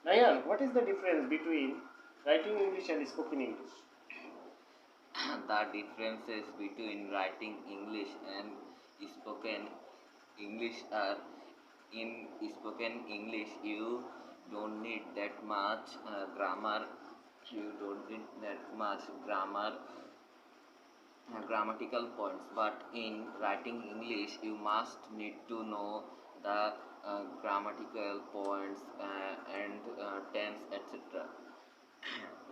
Nayan, what is the difference between writing English and spoken English? The differences between writing English and spoken English are in spoken English you don't need that much grammar, you don't need that much grammatical points, but in writing English you must need to know the grammatical points and tense, etc.,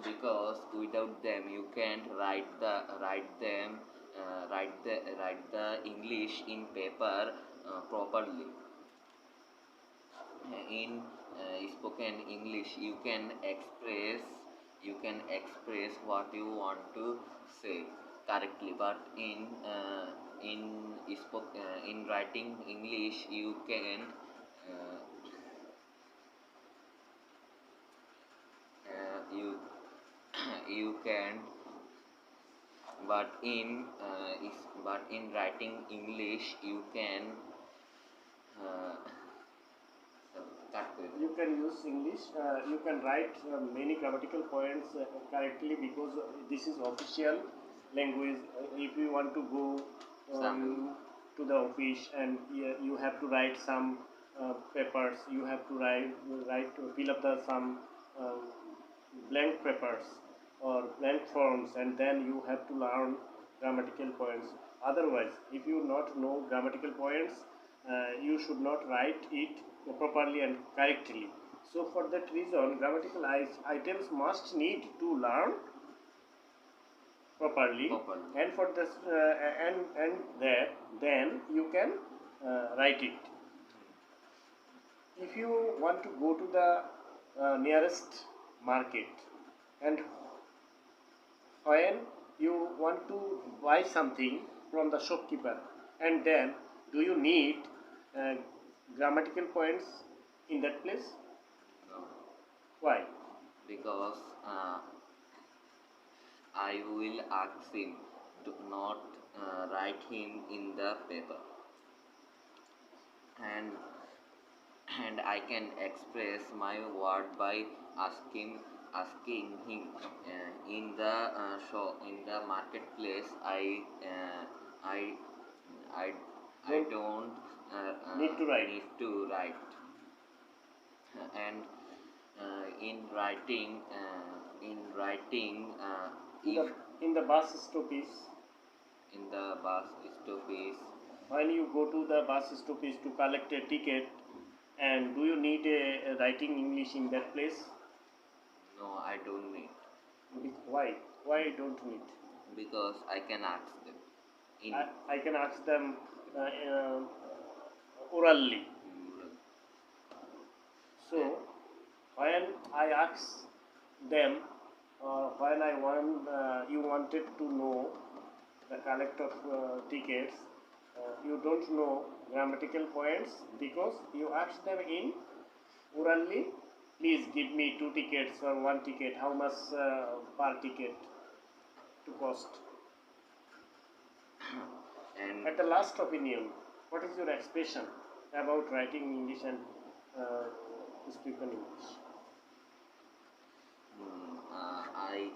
because without them you can't write the English in paper properly. In spoken English you can express what you want to say correctly, but in writing English uh, you you can but in writing English you can uh, You can use English. You can write many grammatical points correctly because this is official language. If you want to go some to the office and you have to write some papers, you have to fill up the some um, blank papers or blank forms, and then you have to learn grammatical points. Otherwise, if you not know grammatical points, you should not write it properly and correctly. So for that reason, grammatical items must need to learn properly, properly. and for this and that then you can write it. If you want to go to the nearest market, and when you want to buy something from the shopkeeper, and then do you need uh, grammatical points in that place? No, Why? because I will ask him to not write him in the paper, and I can express my word by asking him in the show in the marketplace. I I I don't Need to write. need to write, and in writing in if the in the bus stoppage, in the bus stoppage. when you go to the bus stoppage to collect a ticket, and do you need a writing English in that place? No, I don't need, Why don't need? because I can ask them in I can ask them orally. rural. So when I ask them, when you wanted to know the collect of tickets, you don't know grammatical points because you ask them in orally. Please give me two tickets or one ticket. How much per ticket to cost? And At the last opinion, what is your expression about writing English and uh, spoken English? I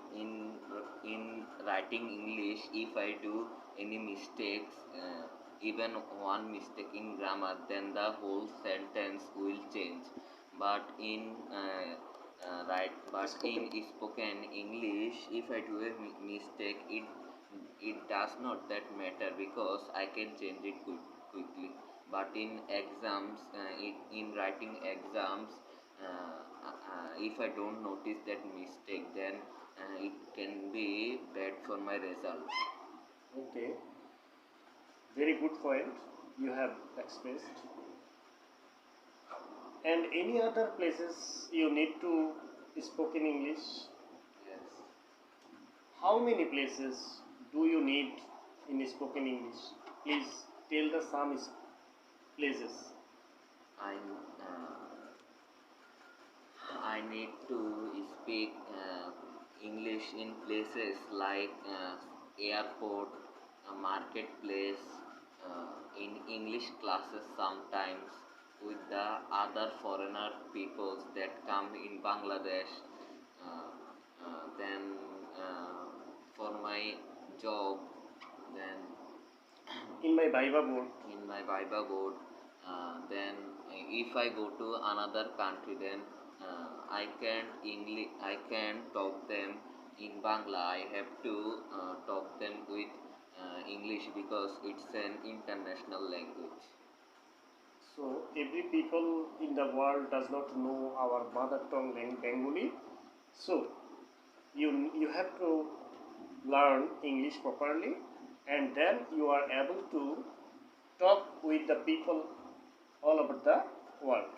in writing English, if I do any mistakes, even one mistake in grammar, then the whole sentence will change. But in Spoken. spoken English, if I do a mistake, it does not that matter because I can change it quickly. But in exams, in writing exams, if I don't notice that mistake, then it can be bad for my result. Okay, very good point you have expressed. And any other places you need to spoken English? Yes, How many places do you need in spoken English? Please tell the some places. I I need to speak English in places like airport, marketplace, in English classes sometimes, with the other foreigner peoples that come in Bangladesh. Uh, then for my job, then In my Viva board. in my Viva board. Then if I go to another country, then I can talk them in Bangla. I have to talk them with English because it's an international language. So every people in the world does not know our mother tongue Bengali. So you have to learn English properly, and then you are able to talk with the people all over the world.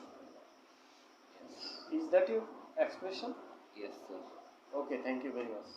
Yes. Is that your expression? Yes, sir. Okay, thank you very much.